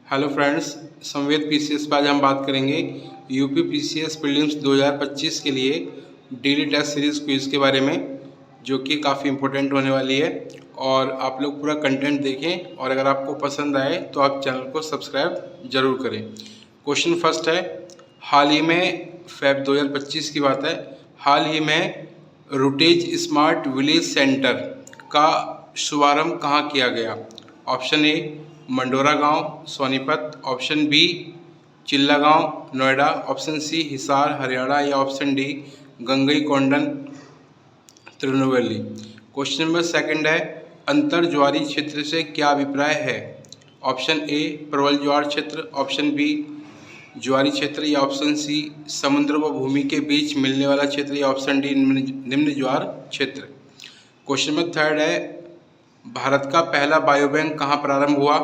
Hello friends, संवेद PCS पर आज हम बात करेंगे यूपी पीसीएस प्रीलिम्स 2025 के लिए डेली टेस्ट सीरीज़ क्विज़ के बारे में, जो कि काफ़ी इम्पोर्टेंट होने वाली है। और आप लोग पूरा कंटेंट देखें और अगर आपको पसंद आए तो आप चैनल को सब्सक्राइब जरूर करें। क्वेश्चन फर्स्ट है, हाल ही में फेब 2025 की बात है, हाल ही में रूटेज स्मार्ट विलेज सेंटर का शुभारंभ कहाँ किया गया? ऑप्शन ए मंडोरा गांव Sonipat, option B Chilla Gaon Noida, option C Hisar Haryana या option D Gangai Kondan Tirunelveli. Question number second है, अंतर ज्वारी क्षेत्र से क्या अभिप्राय है? ऑप्शन ए प्रबल ज्वार क्षेत्र, ऑप्शन बी ज्वारी क्षेत्र या ऑप्शन सी समुद्र व भूमि के बीच मिलने वाला क्षेत्र या ऑप्शन डी निम्न ज्वार क्षेत्र। क्वेश्चन नंबर थर्ड है, भारत का पहला बायोबैंक कहाँ प्रारंभ हुआ?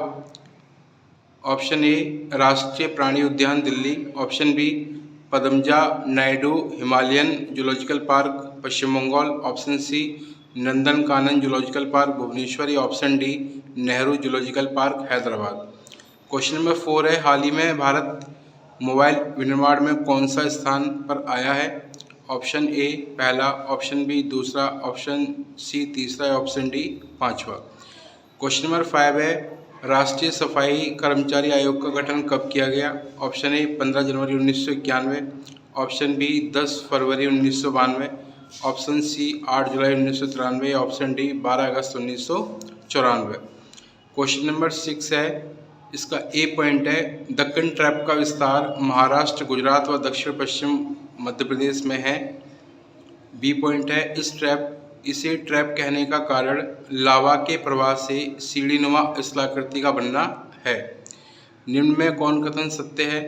ऑप्शन ए राष्ट्रीय प्राणी उद्यान Delhi, option B Padmaja Naidu Himalayan zoological park Paschim Bengal, option C Nandankanan zoological park Bhubaneswar या option D Nehru zoological park Hyderabad. Question number 4 है, हाल ही में भारत मोबाइल विनिर्माण में कौन सा स्थान पर आया है? ऑप्शन ए पहला, ऑप्शन बी दूसरा, ऑप्शन सी तीसरा या ऑप्शन डी पाँचवा। क्वेश्चन नंबर 5 है, राष्ट्रीय सफाई कर्मचारी आयोग का गठन कब किया गया? ऑप्शन ए 15 जनवरी 1991, ऑप्शन बी 10 फरवरी 1992, ऑप्शन सी 8 जुलाई 1993 या ऑप्शन डी 12 अगस्त 1994। क्वेश्चन नंबर 6 है, इसका ए पॉइंट है, दक्कन ट्रैप का विस्तार महाराष्ट्र गुजरात व दक्षिण पश्चिम मध्य प्रदेश में है। बी पॉइंट है, इसे ट्रैप कहने का कारण लावा के प्रवाह से सीढ़ीनुमा स्थलाकृति का बनना है। निम्न में कौन कथन सत्य है?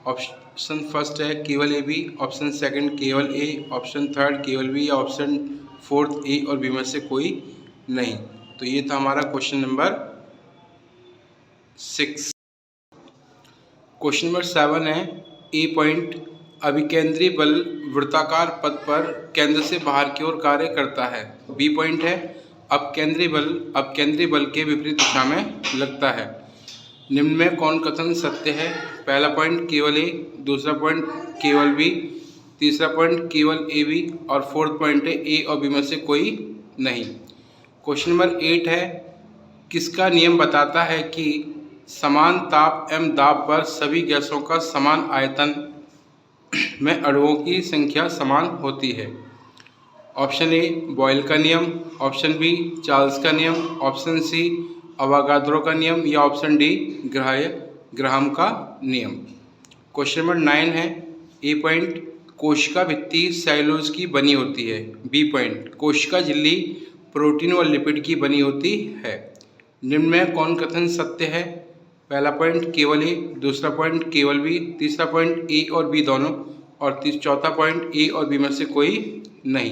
ऑप्शन फर्स्ट है केवल ए बी, ऑप्शन सेकंड केवल ए, ऑप्शन थर्ड केवल बी या ऑप्शन फोर्थ ए और बी में से कोई नहीं। तो ये था हमारा क्वेश्चन नंबर 6। क्वेश्चन नंबर 7 है, ए पॉइंट, अभिकेंद्री बल वृत्ताकार पथ पर केंद्र से बाहर की ओर कार्य करता है। बी पॉइंट है, अपकेंद्री बल के विपरीत दिशा में लगता है। निम्न में कौन कथन सत्य है? पहला पॉइंट केवल ए, दूसरा पॉइंट केवल बी, तीसरा पॉइंट केवल ए बी और फोर्थ पॉइंट है ए और बी में से कोई नहीं। क्वेश्चन नंबर 8 है, किसका नियम बताता है कि समान ताप एवं दाब पर सभी गैसों का समान आयतन में अणुओं की संख्या समान होती है? ऑप्शन ए बॉयल का नियम, ऑप्शन बी चार्ल्स का नियम, ऑप्शन सी अवागाद्रो का नियम या ऑप्शन डी ग्राहम का नियम। क्वेश्चन नंबर 9 है, ए पॉइंट, कोशिका भित्ति सेलुलोज की बनी होती है। बी पॉइंट, कोशिका झिल्ली प्रोटीन व लिपिड की बनी होती है। निम्न में कौन कथन सत्य है? पहला पॉइंट केवल ए, दूसरा पॉइंट केवल बी, तीसरा पॉइंट ए और बी दोनों और चौथा पॉइंट ए और बी में से कोई नहीं।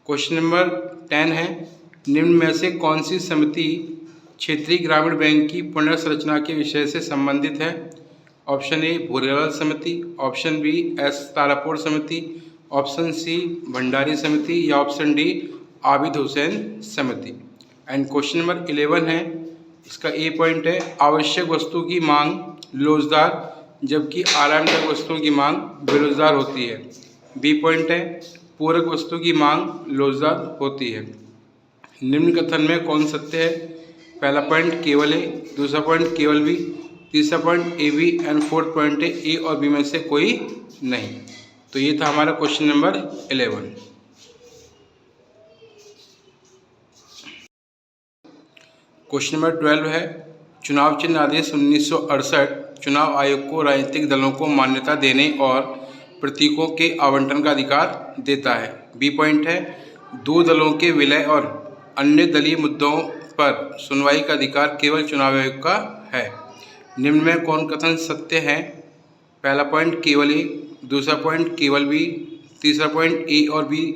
क्वेश्चन नंबर 10 है, निम्न में से कौन सी समिति क्षेत्रीय ग्रामीण बैंक की पुनर्संरचना के विषय से संबंधित है? ऑप्शन ए भूरेलाल समिति, ऑप्शन बी एस तारापुर समिति, ऑप्शन सी भंडारी समिति या ऑप्शन डी आबिद हुसैन समिति। एंड क्वेश्चन नंबर 11 है, इसका ए पॉइंट है, आवश्यक वस्तु की मांग लोजदार जबकि आरामदायक वस्तुओं की मांग बेरोजगार होती है। बी पॉइंट है, पूरक वस्तु की मांग लोजदार होती है। निम्न कथन में कौन सत्य है? पहला पॉइंट केवल ए, दूसरा पॉइंट केवल बी, तीसरा point A B and fourth point है ए और बी में से कोई नहीं। तो ये था हमारा क्वेश्चन नंबर 11। क्वेश्चन नंबर 12 है, चुनाव चिन्ह आदेश 1968 चुनाव आयोग को राजनीतिक दलों को मान्यता देने और प्रतीकों के आवंटन का अधिकार देता है। बी पॉइंट है, दो दलों के विलय और अन्य दलीय मुद्दों पर सुनवाई का अधिकार केवल चुनाव आयोग का है। निम्न में कौन कथन सत्य है? पहला पॉइंट केवल ए, दूसरा पॉइंट केवल बी, तीसरा पॉइंट ए और बी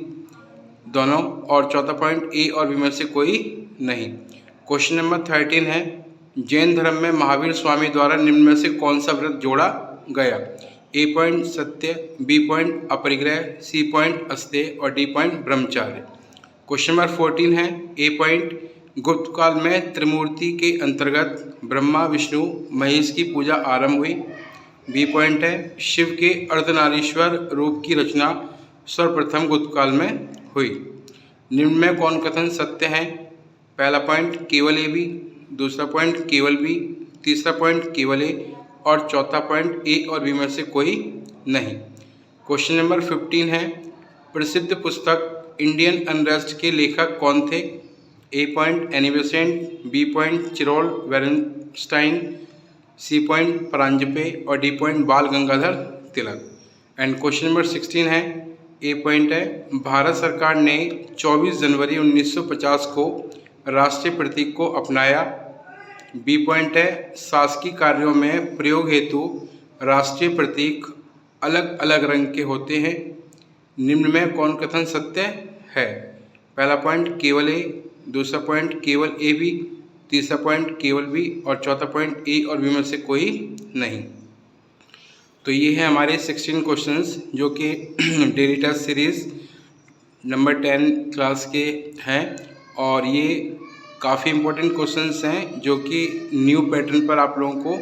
दोनों और चौथा पॉइंट ए और बी में से कोई नहीं। क्वेश्चन नंबर 13 है, जैन धर्म में महावीर स्वामी द्वारा निम्न में से कौन सा व्रत जोड़ा गया? ए पॉइंट सत्य, बी पॉइंट अपरिग्रह, सी पॉइंट अस्तेय और डी पॉइंट ब्रह्मचार्य। क्वेश्चन नंबर 14 है, ए पॉइंट, गुप्त काल में त्रिमूर्ति के अंतर्गत ब्रह्मा विष्णु महेश की पूजा आरंभ हुई। बी पॉइंट है, शिव के अर्धनारीश्वर रूप की रचना सर्वप्रथम गुप्त काल में हुई। निम्न में कौन कथन सत्य है? पहला पॉइंट केवल ए बी, दूसरा पॉइंट केवल बी, तीसरा पॉइंट केवल ए और चौथा पॉइंट ए और बी में से कोई नहीं। क्वेश्चन नंबर 15 है, प्रसिद्ध पुस्तक इंडियन अनरेस्ट के लेखक कौन थे? A point Annie Besant, B point Chirol वेरेनस्टाइन, सी पॉइंट परांजपे और D point Bal Gangadhar Tilak. And question number 16 है, ए पॉइंट है, भारत सरकार ने 24 जनवरी 1950 को राष्ट्रीय प्रतीक को अपनाया। बी पॉइंट है, शासकीय कार्यों में प्रयोग हेतु राष्ट्रीय प्रतीक अलग अलग रंग के होते हैं। निम्न में कौन कथन सत्य है? पहला पॉइंट केवल ए, दूसरा पॉइंट केवल ए बी, तीसरा पॉइंट केवल बी और चौथा पॉइंट ए और बी में से कोई नहीं। तो ये है हमारे 16 क्वेश्चंस जो कि daily test series number 10 class के हैं और ये काफ़ी इम्पोर्टेंट क्वेश्चंस हैं जो कि न्यू पैटर्न पर आप लोगों को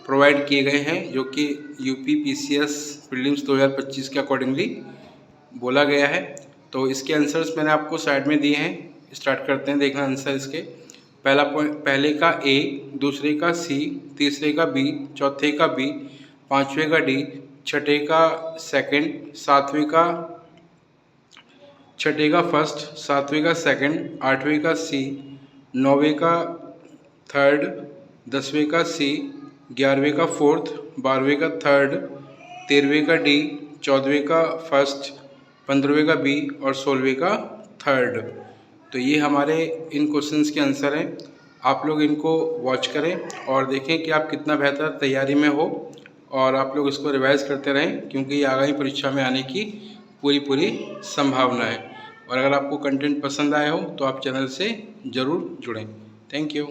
प्रोवाइड किए गए हैं, जो कि यूपी पीसीएस प्रीलिम्स 2025 के अकॉर्डिंगली बोला गया है। तो इसके आंसर्स मैंने आपको साइड में दिए हैं। स्टार्ट करते हैं देखना आंसर इसके। पहले का ए, दूसरे का सी, तीसरे का बी, चौथे का बी, पाँचवें का डी, छठे का सेकंड, छठे का फर्स्ट, सातवें का सेकंड, आठवें का सी, नौवें का थर्ड, 10वें का सी, 11वें का फोर्थ, 12वें का थर्ड, 13वें का डी, 14वें का फर्स्ट, 15वें का बी और 16वें का थर्ड। तो ये हमारे इन क्वेश्चंस के आंसर हैं। आप लोग इनको वॉच करें और देखें कि आप कितना बेहतर तैयारी में हो और आप लोग इसको रिवाइज़ करते रहें, क्योंकि ये आगामी परीक्षा में आने की पूरी संभावना है। और अगर आपको कंटेंट पसंद आया हो तो आप चैनल से ज़रूर जुड़ें। Thank you.